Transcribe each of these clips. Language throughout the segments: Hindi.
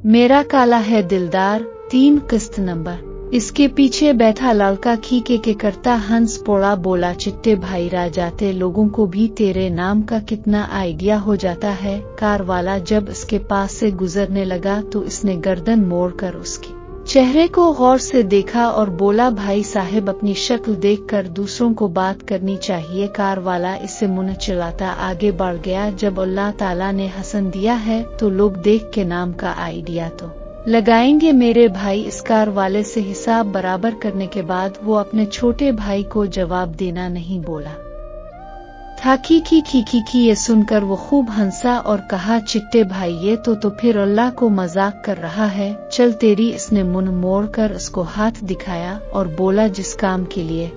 मेरा काला है दिलदार 3 किस्त नंबर। इसके पीछे बैठा लड़का खीके के करता हंस पौड़ा बोला, चिट्टे भाई राजाते लोगों को भी तेरे नाम का कितना आइडिया हो जाता है। कार वाला जब इसके पास से गुजरने लगा तो इसने गर्दन मोड़कर उसके चेहरे को गौर से देखा और बोला, भाई साहब अपनी शक्ल देखकर दूसरों को बात करनी चाहिए। कार वाला इससे मुंह चिल्लाता आगे बढ़ गया, जब अल्लाह ताला ने हसन दिया है तो लोग देख के नाम का आइडिया तो लगाएंगे मेरे भाई। इस कार वाले से हिसाब बराबर करने के बाद वो अपने छोटे भाई को जवाब देना नहीं बोला था। खी ये सुनकर वो खूब हंसा और कहा, चिट्टे भाई ये तो फिर अल्लाह को मजाक कर रहा है। चल तेरी। इसने मुंह मोड़कर उसको हाथ दिखाया और बोला, जिस काम के लिए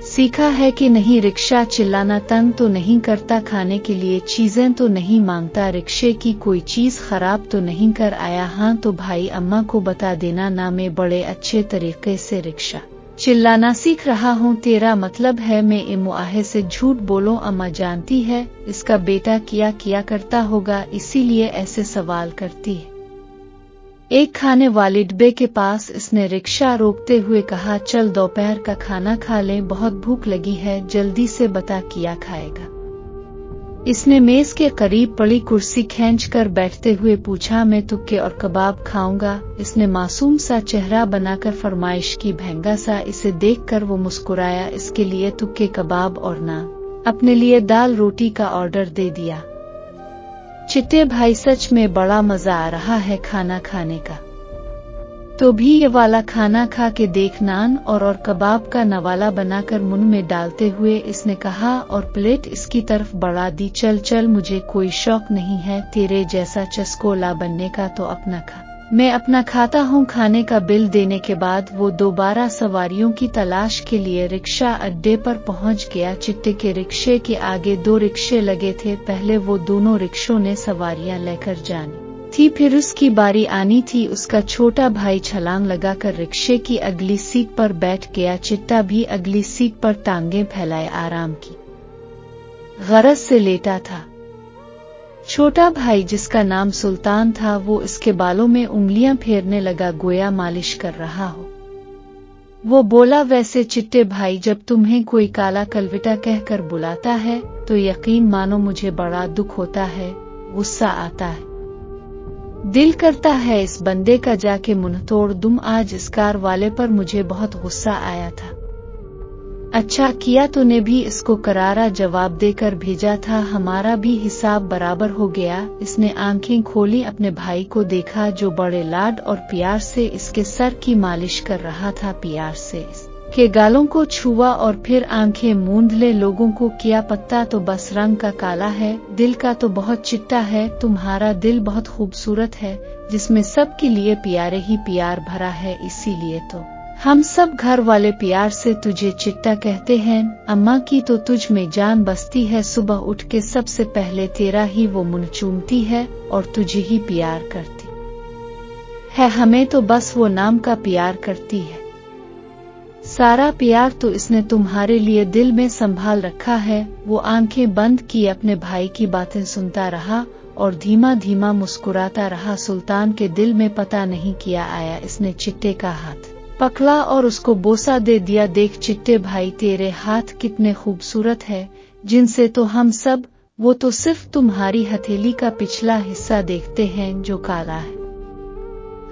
सीखा है कि नहीं, रिक्शा चिल्लाना तंग तो नहीं करता, खाने के लिए चीजें तो नहीं मांगता, रिक्शे की कोई चीज खराब तो नहीं कर आया। हाँ तो भाई अम्मा को बता देना ना, मैं बड़े अच्छे तरीके से रिक्शा चिल्लाना सीख रहा हूँ। तेरा मतलब है मैं मुआहे से झूठ बोलूं? अम्मा जानती है इसका बेटा किया करता होगा, इसीलिए ऐसे सवाल करती है। एक खाने वाले डिब्बे के पास इसने रिक्शा रोकते हुए कहा, चल दोपहर का खाना खा लें, बहुत भूख लगी है, जल्दी से बता किया खाएगा। इसने मेज के करीब पड़ी कुर्सी खींचकर बैठते हुए पूछा, मैं तुक्के और कबाब खाऊंगा। इसने मासूम सा चेहरा बनाकर फरमाइश की। भैंगा सा इसे देखकर वो मुस्कुराया, इसके लिए तुक्के कबाब और ना अपने लिए दाल रोटी का ऑर्डर दे दिया। चिट्टे भाई सच में बड़ा मजा आ रहा है खाना खाने का, तो भी ये वाला खाना खा के देख। नान और कबाब का नवाला बनाकर मुंह में डालते हुए इसने कहा और प्लेट इसकी तरफ बढ़ा दी। चल मुझे कोई शौक नहीं है तेरे जैसा चस्कोला बनने का, तो अपना खा, मैं अपना खाता हूँ। खाने का बिल देने के बाद वो दोबारा सवारियों की तलाश के लिए रिक्शा अड्डे पर पहुँच गया। चिट्टे के रिक्शे के आगे 2 रिक्शे लगे थे। पहले वो दोनों रिक्शों ने सवारियां लेकर जानी थी, फिर उसकी बारी आनी थी। उसका छोटा भाई छलांग लगाकर रिक्शे की अगली सीट पर बैठ गया। चिट्टा भी अगली सीट पर टांगे फैलाए आराम की गरज से लेटा था। छोटा भाई जिसका नाम सुल्तान था, वो इसके बालों में उंगलियां फेरने लगा, गोया मालिश कर रहा हो। वो बोला, वैसे चिट्टे भाई जब तुम्हें कोई काला कलविटा कहकर बुलाता है तो यकीन मानो मुझे बड़ा दुख होता है, गुस्सा आता है, दिल करता है इस बंदे का जाके मुंह तोड़ दूं। आज इस कार वाले पर मुझे बहुत गुस्सा आया था। अच्छा किया तूने भी इसको करारा जवाब देकर भेजा था, हमारा भी हिसाब बराबर हो गया। इसने आंखें खोली, अपने भाई को देखा जो बड़े लाड और प्यार से इसके सर की मालिश कर रहा था। प्यार से इसके गालों को छुआ और फिर आंखें मूंद ले। लोगों को क्या पता, तो बस रंग का काला है, दिल का तो बहुत चिट्टा है। तुम्हारा दिल बहुत खूबसूरत है, जिसमें सबके लिए प्यारे ही प्यार भरा है, इसीलिए तो हम सब घर वाले प्यार से तुझे चिट्टा कहते हैं। अम्मा की तो तुझ में जान बसती है, सुबह उठ के सबसे पहले तेरा ही वो मुंह चूमती है और तुझे ही प्यार करती है। हमें तो बस वो नाम का प्यार करती है, सारा प्यार तो इसने तुम्हारे लिए दिल में संभाल रखा है। वो आंखें बंद की अपने भाई की बातें सुनता रहा और धीमा धीमा मुस्कुराता रहा। सुल्तान के दिल में पता नहीं क्या आया, इसने चिट्टे का हाथ पकड़ा और उसको बोसा दे दिया। देख चिट्टे भाई तेरे हाथ कितने खूबसूरत है, जिनसे तो हम सब, वो तो सिर्फ तुम्हारी हथेली का पिछला हिस्सा देखते हैं जो काला है।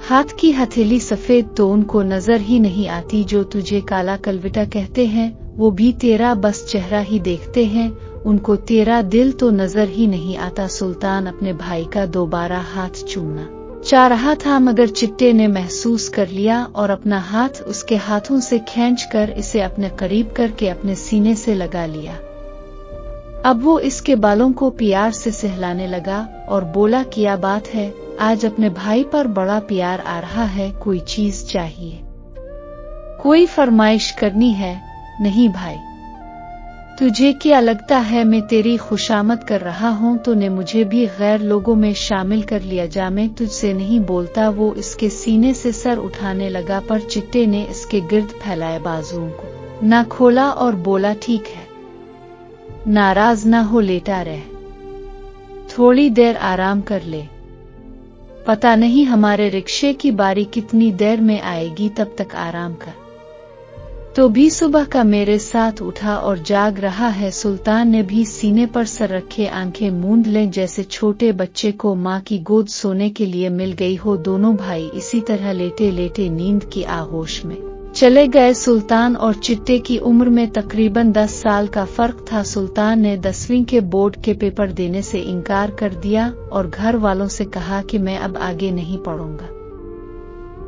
हाथ की हथेली सफेद तो उनको नजर ही नहीं आती, जो तुझे काला कलविटा कहते हैं वो भी तेरा बस चेहरा ही देखते हैं, उनको तेरा दिल तो नजर ही नहीं आता। सुल्तान अपने भाई का दोबारा हाथ चूमना चाह रहा था, मगर चिट्टे ने महसूस कर लिया और अपना हाथ उसके हाथों से खींचकर इसे अपने करीब करके अपने सीने से लगा लिया। अब वो इसके बालों को प्यार से सहलाने लगा और बोला, क्या बात है, आज अपने भाई पर बड़ा प्यार आ रहा है, कोई चीज चाहिए, कोई फरमाइश करनी है? नहीं भाई, तुझे क्या लगता है मैं तेरी खुशामद कर रहा हूँ? तूने मुझे भी गैर लोगों में शामिल कर लिया, जा मैं तुझसे नहीं बोलता। वो इसके सीने से सर उठाने लगा, पर चिट्टे ने इसके गिर्द फैलाए बाजुओं को ना खोला और बोला, ठीक है, नाराज ना हो, लेटा रह, थोड़ी देर आराम कर ले। पता नहीं हमारे रिक्शे की बारी कितनी देर में आएगी, तब तक आराम कर। तो भी सुबह का मेरे साथ उठा और जाग रहा है। सुल्तान ने भी सीने पर सर रखे आंखें मूंद लें, जैसे छोटे बच्चे को माँ की गोद सोने के लिए मिल गई हो। दोनों भाई इसी तरह लेटे लेटे नींद की आगोश में चले गए। सुल्तान और चिट्टे की उम्र में तकरीबन 10 साल का फर्क था। सुल्तान ने 10वीं के बोर्ड के पेपर देने से इनकार कर दिया और घर वालों से कहा कि मैं अब आगे नहीं पढ़ूंगा।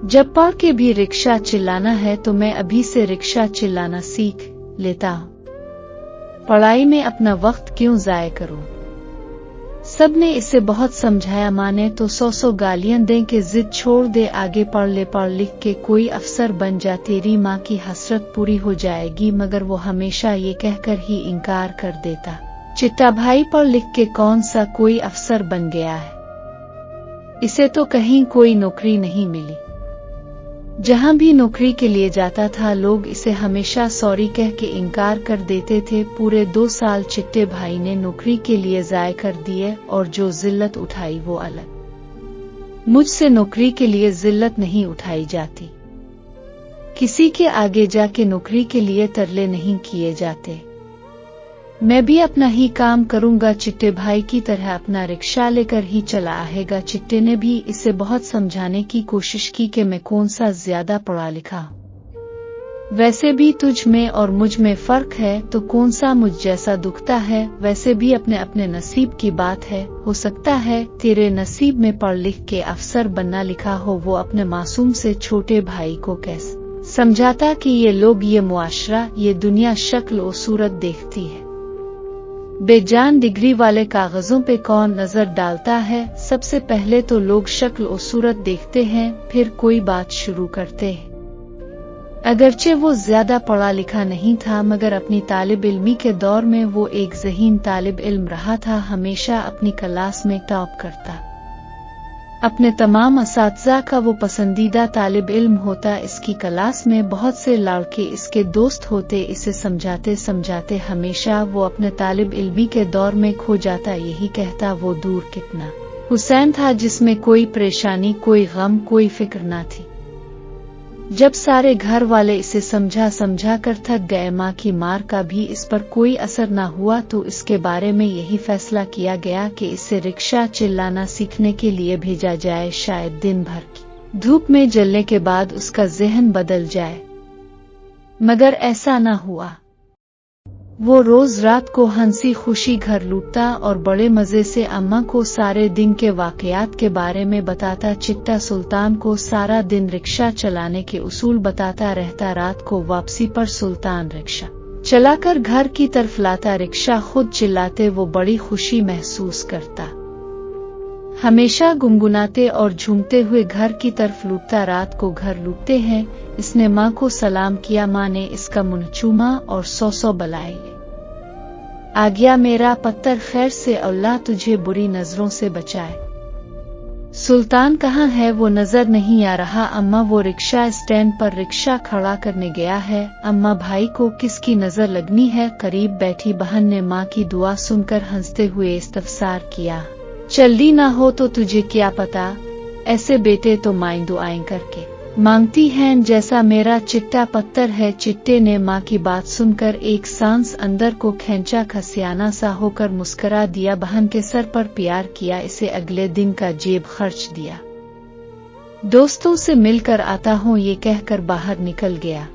जब पढ़ के भी रिक्शा चिल्लाना है तो मैं अभी से रिक्शा चिल्लाना सीख लेता हूँ। पढ़ाई में अपना वक्त क्यों जाया करूं? सबने इसे बहुत समझाया। माने तो 100 गालियां दें कि जिद छोड़ दे, आगे पढ़ ले, पढ़ लिख के कोई अफसर बन जा, तेरी माँ की हसरत पूरी हो जाएगी। मगर वो हमेशा ये कहकर ही इनकार कर देता, चिट्टा भाई पढ़ लिख के कौन सा कोई अफसर बन गया है, इसे तो कहीं कोई नौकरी नहीं मिली। जहां भी नौकरी के लिए जाता था लोग इसे हमेशा सॉरी कह के इनकार कर देते थे। पूरे 2 साल चिट्टे भाई ने नौकरी के लिए ज़ाय कर दिए और जो जिल्लत उठाई वो अलग। मुझसे नौकरी के लिए जिल्लत नहीं उठाई जाती, किसी के आगे जाके नौकरी के लिए तरले नहीं किए जाते। मैं भी अपना ही काम करूंगा, चिट्टे भाई की तरह अपना रिक्शा लेकर ही चला आएगा। चिट्टे ने भी इसे बहुत समझाने की कोशिश की कि मैं कौन सा ज्यादा पढ़ा लिखा हूं, वैसे भी तुझ में और मुझ में फर्क है, तो कौन सा मुझ जैसा दुखता है। वैसे भी अपने अपने नसीब की बात है, हो सकता है तेरे नसीब में पढ़ लिख के अफसर बनना लिखा हो। वो अपने मासूम से छोटे भाई को कैसे समझाता कि ये लोग, ये मुआशरा, ये दुनिया शक्ल और सूरत देखती है। बेजान डिग्री वाले कागजों पे कौन नजर डालता है? सबसे पहले तो लोग शक्ल और सूरत देखते हैं, फिर कोई बात शुरू करते हैं। अगरचे वो ज्यादा पढ़ा लिखा नहीं था, मगर अपनी तालिब इल्मी के दौर में वो एक ज़हीन तालिब इल्म रहा था। हमेशा अपनी क्लास में टॉप करता, अपने तमाम असातिज़ा का वो पसंदीदा तालिब इल्म होता। इसकी क्लास में बहुत से लड़के इसके दोस्त होते। इसे समझाते समझाते हमेशा वो अपने तालिब इल्मी के दौर में खो जाता। यही कहता वो दूर कितना हुसैन था जिसमें कोई परेशानी, कोई गम, कोई फिक्र ना थी। जब सारे घर वाले इसे समझा समझा कर थक गए, माँ की मार का भी इस पर कोई असर न हुआ, तो इसके बारे में यही फैसला किया गया कि इसे रिक्शा चिल्लाना सीखने के लिए भेजा जाए। शायद दिन भर की धूप में जलने के बाद उसका ज़हन बदल जाए, मगर ऐसा न हुआ। वो रोज रात को हंसी खुशी घर लूटता और बड़े मजे से अम्मा को सारे दिन के वाकयात के बारे में बताता। चिट्टा सुल्तान को सारा दिन रिक्शा चलाने के उसूल बताता रहता। रात को वापसी पर सुल्तान रिक्शा चलाकर घर की तरफ लाता। रिक्शा खुद चिल्लाते वो बड़ी खुशी महसूस करता। हमेशा गुनगुनाते और झूमते हुए घर की तरफ लूटता। रात को घर लूटते हैं, इसने माँ को सलाम किया। माँ ने इसका मुंह चूमा और 100 बलाए। आ गया मेरा पत्थर, खैर से, अल्लाह तुझे बुरी नजरों से बचाए। सुल्तान कहाँ है? वो नजर नहीं आ रहा। अम्मा, वो रिक्शा स्टैंड पर रिक्शा खड़ा करने गया है। अम्मा, भाई को किसकी नजर लगनी है? करीब बैठी बहन ने माँ की दुआ सुनकर हंसते हुए इस्तफसार किया, जल्दी ना हो तो तुझे क्या पता, ऐसे बेटे तो माएं दुआएं करके मांगती हैं जैसा मेरा चिट्टा पत्थर है। चिट्टे ने माँ की बात सुनकर एक सांस अंदर को खींचा, खसियाना सा होकर मुस्करा दिया। बहन के सर पर प्यार किया, इसे अगले दिन का जेब खर्च दिया। दोस्तों से मिलकर आता हूँ ये कहकर बाहर निकल गया।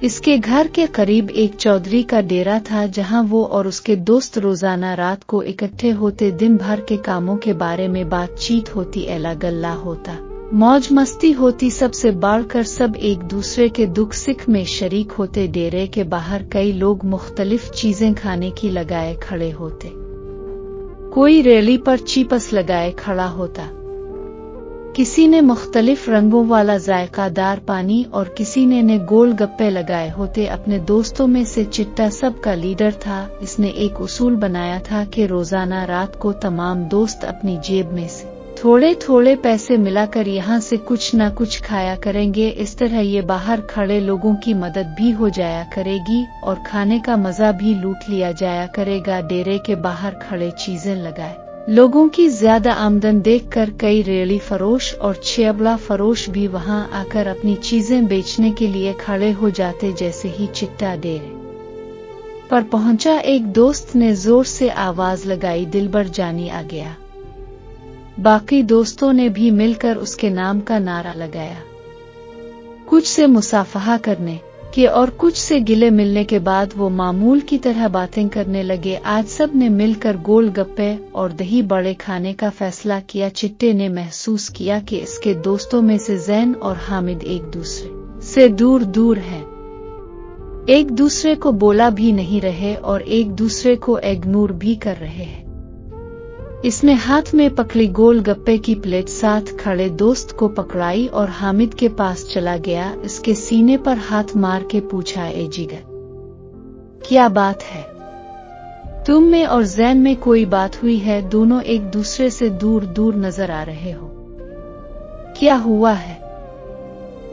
इसके घर के करीब एक चौधरी का डेरा था, जहाँ वो और उसके दोस्त रोजाना रात को इकट्ठे होते। दिन भर के कामों के बारे में बातचीत होती, एला गल्ला होता, मौज मस्ती होती। सबसे बढ़कर सब एक दूसरे के दुख सुख में शरीक होते। डेरे के बाहर कई लोग मुख्तलिफ चीजें खाने की लगाए खड़े होते। कोई रेली पर चीपस लगाए खड़ा होता, किसी ने मुख्तलिफ रंगों वाला जायकादार पानी और किसी ने गोल गप्पे लगाए होते। अपने दोस्तों में से चिट्टा सबका लीडर था। इसने एक उसूल बनाया था कि रोजाना रात को तमाम दोस्त अपनी जेब में से थोड़े थोड़े पैसे मिलाकर यहाँ से कुछ न कुछ खाया करेंगे। इस तरह ये बाहर खड़े लोगों की मदद भी हो जाया करेगी और खाने का मजा भी लूट लिया जाया करेगा। डेरे के बाहर खड़े चीजें लगाए लोगों की ज्यादा आमदन देखकर कई रेहड़ी फरोश और चियबला फरोश भी वहां आकर अपनी चीजें बेचने के लिए खड़े हो जाते। जैसे ही चिट्टा डेरे पर पहुंचा, एक दोस्त ने जोर से आवाज लगाई, दिलबर जानी आ गया। बाकी दोस्तों ने भी मिलकर उसके नाम का नारा लगाया। कुछ से मुसाफहा करने के और कुछ से गिले मिलने के बाद वो मामूल की तरह बातें करने लगे। आज सब ने मिलकर गोलगप्पे और दही बड़े खाने का फैसला किया। चिट्टे ने महसूस किया कि इसके दोस्तों में से जैन और हामिद एक दूसरे से दूर दूर हैं, एक दूसरे को बोला भी नहीं रहे और एक दूसरे को इग्नोर भी कर रहे हैं। इसने हाथ में पकड़ी गोलगप्पे की प्लेट साथ खड़े दोस्त को पकड़ाई और हामिद के पास चला गया। इसके सीने पर हाथ मार के पूछा, ए जिगर, क्या बात है? तुम में और जैन में कोई बात हुई है? दोनों एक दूसरे से दूर दूर नजर आ रहे हो, क्या हुआ है?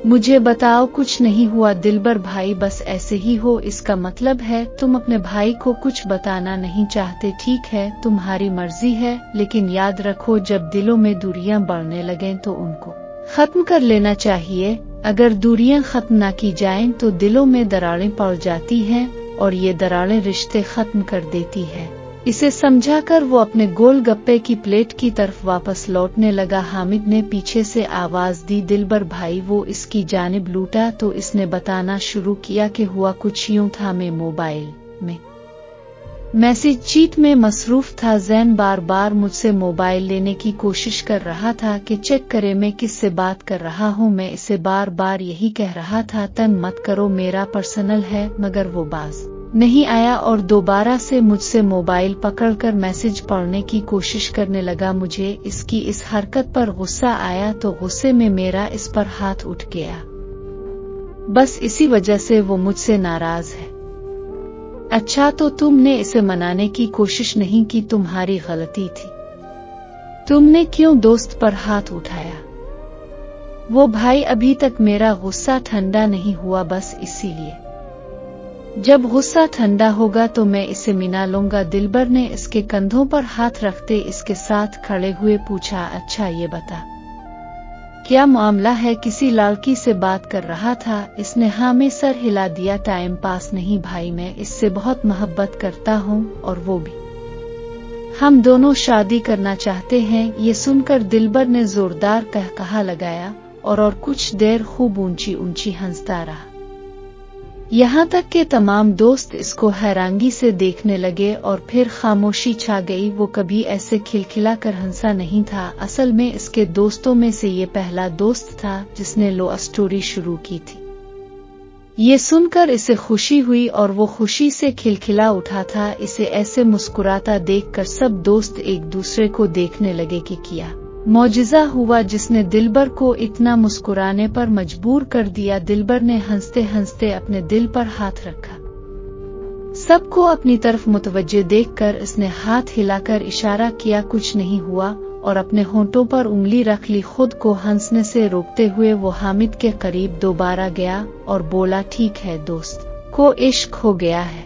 मुझे बताओ। कुछ नहीं हुआ दिलबर भाई, बस ऐसे ही हो। इसका मतलब है तुम अपने भाई को कुछ बताना नहीं चाहते। ठीक है, तुम्हारी मर्जी है, लेकिन याद रखो जब दिलों में दूरियां बढ़ने लगें तो उनको खत्म कर लेना चाहिए। अगर दूरियां खत्म ना की जाएं तो दिलों में दरारें पड़ जाती हैं और ये दरारें रिश्ते खत्म कर देती है। इसे समझाकर वो अपने गोलगप्पे की प्लेट की तरफ वापस लौटने लगा। हामिद ने पीछे से आवाज दी, दिलबर भाई। वो इसकी जानिब लूटा तो इसने बताना शुरू किया कि हुआ कुछ यूं था, मैं मोबाइल में मैसेज चीट में मसरूफ था। जैन बार बार मुझसे मोबाइल लेने की कोशिश कर रहा था कि चेक करे मैं किससे बात कर रहा हूँ। मैं इसे बार बार यही कह रहा था, तंग मत करो, मेरा पर्सनल है, मगर वो बाज नहीं आया और दोबारा से मुझसे मोबाइल पकड़कर मैसेज पढ़ने की कोशिश करने लगा। मुझे इसकी इस हरकत पर गुस्सा आया तो गुस्से में मेरा इस पर हाथ उठ गया। बस इसी वजह से वो मुझसे नाराज है। अच्छा, तो तुमने इसे मनाने की कोशिश नहीं की? तुम्हारी गलती थी। तुमने क्यों दोस्त पर हाथ उठाया? वो भाई, अभी तक मेरा गुस्सा ठंडा नहीं हुआ, बस इसीलिए। जब गुस्सा ठंडा होगा तो मैं इसे मिला लूंगा। दिलबर ने इसके कंधों पर हाथ रखते इसके साथ खड़े हुए पूछा, अच्छा ये बता, क्या मामला है? किसी लड़की से बात कर रहा था? इसने हाँ में सर हिला दिया। टाइम पास नहीं भाई, मैं इससे बहुत मोहब्बत करता हूँ और वो भी। हम दोनों शादी करना चाहते हैं। ये सुनकर दिलबर ने जोरदार कहकहा लगाया और कुछ देर खूब ऊंची ऊंची हंसता रहा। यहाँ तक के तमाम दोस्त इसको हैरानगी से देखने लगे और फिर खामोशी छा गई। वो कभी ऐसे खिलखिला कर हंसा नहीं था। असल में इसके दोस्तों में से ये पहला दोस्त था जिसने लव स्टोरी शुरू की थी। ये सुनकर इसे खुशी हुई और वो खुशी से खिलखिला उठा था। इसे ऐसे मुस्कुराता देखकर सब दोस्त एक दूसरे को देखने लगे कि क्या मौजिज़ा हुआ जिसने दिलबर को इतना मुस्कुराने पर मजबूर कर दिया। दिलबर ने हंसते हंसते अपने दिल पर हाथ रखा। सबको अपनी तरफ मुतवज्जे देखकर इसने हाथ हिलाकर इशारा किया, कुछ नहीं हुआ, और अपने होंठों पर उंगली रख ली। खुद को हंसने से रोकते हुए वो हामिद के करीब दोबारा गया और बोला, ठीक है, दोस्त को इश्क हो गया है,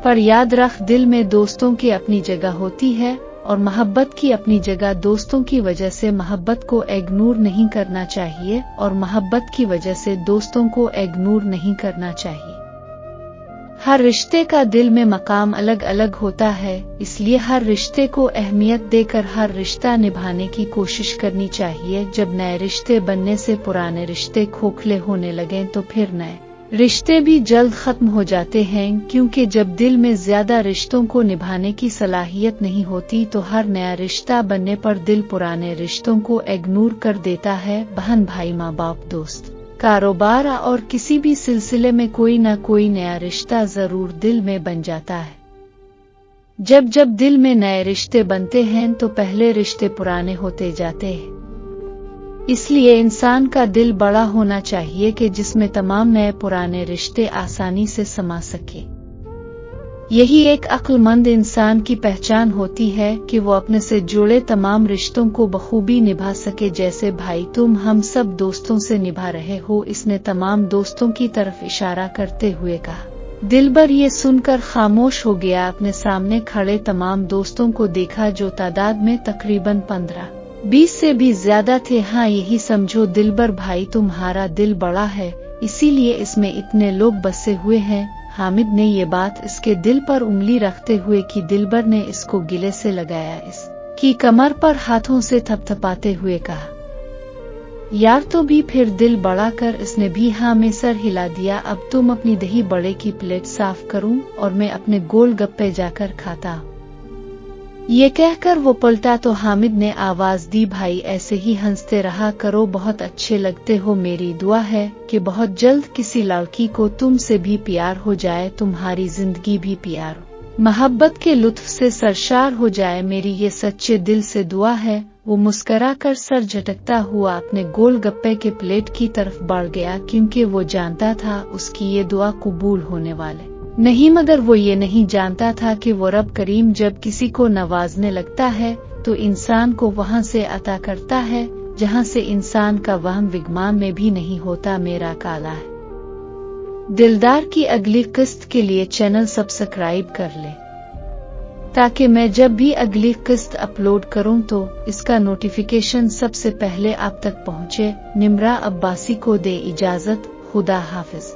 पर याद रख दिल में दोस्तों की अपनी जगह होती है और मोहब्बत की अपनी जगह। दोस्तों की वजह से मोहब्बत को इग्नोर नहीं करना चाहिए और मोहब्बत की वजह से दोस्तों को इग्नोर नहीं करना चाहिए। हर रिश्ते का दिल में मकाम अलग अलग होता है, इसलिए हर रिश्ते को अहमियत देकर हर रिश्ता निभाने की कोशिश करनी चाहिए। जब नए रिश्ते बनने से पुराने रिश्ते खोखले होने लगें तो फिर नए रिश्ते भी जल्द खत्म हो जाते हैं, क्योंकि जब दिल में ज्यादा रिश्तों को निभाने की सलाहियत नहीं होती तो हर नया रिश्ता बनने पर दिल पुराने रिश्तों को इग्नोर कर देता है। बहन भाई, माँ बाप, दोस्त, कारोबार और किसी भी सिलसिले में कोई न कोई नया रिश्ता जरूर दिल में बन जाता है। जब जब दिल में नए रिश्ते बनते हैं तो पहले रिश्ते पुराने होते जाते हैं। इसलिए इंसान का दिल बड़ा होना चाहिए कि जिसमें तमाम नए पुराने रिश्ते आसानी से समा सके। यही एक अक्लमंद इंसान की पहचान होती है कि वो अपने से जुड़े तमाम रिश्तों को बखूबी निभा सके। जैसे भाई तुम हम सब दोस्तों से निभा रहे हो। इसने तमाम दोस्तों की तरफ इशारा करते हुए कहा। दिलबर ये सुनकर खामोश हो गया। अपने सामने खड़े तमाम दोस्तों को देखा जो तादाद में तकरीबन 15-20 से भी ज्यादा थे। हाँ, यही समझो दिलबर भाई, तुम्हारा दिल बड़ा है, इसीलिए इसमें इतने लोग बसे हुए हैं। हामिद ने ये बात इसके दिल पर उंगली रखते हुए की। दिलबर ने इसको गिले से लगाया, इसकी कमर पर हाथों से थपथपाते हुए कहा, यार तो भी फिर दिल बड़ा कर। इसने भी हाँ में सर हिला दिया। अब तुम अपनी दही बड़े की प्लेट साफ करूं और मैं अपने गोल गप्पे जाकर खाता हूं। ये कहकर वो पलटा तो हामिद ने आवाज दी, भाई ऐसे ही हंसते रहा करो, बहुत अच्छे लगते हो। मेरी दुआ है कि बहुत जल्द किसी लड़की को तुमसे भी प्यार हो जाए, तुम्हारी जिंदगी भी प्यार मोहब्बत के लुत्फ से सरशार हो जाए। मेरी ये सच्चे दिल से दुआ है। वो मुस्कुराकर सर झटकता हुआ अपने गोल गप्पे के प्लेट की तरफ बढ़ गया, क्योंकि वो जानता था उसकी ये दुआ कबूल होने वाले नहीं, मगर वो ये नहीं जानता था कि वो रब करीम जब किसी को नवाजने लगता है तो इंसान को वहां से अता करता है जहां से इंसान का वहम विगमान में भी नहीं होता। मेरा काला है दिलदार की अगली किस्त के लिए चैनल सब्सक्राइब कर ले, ताकि मैं जब भी अगली किस्त अपलोड करूं तो इसका नोटिफिकेशन सबसे पहले आप तक पहुंचे। निम्रा अब्बासी को दे इजाजत, खुदा हाफिज।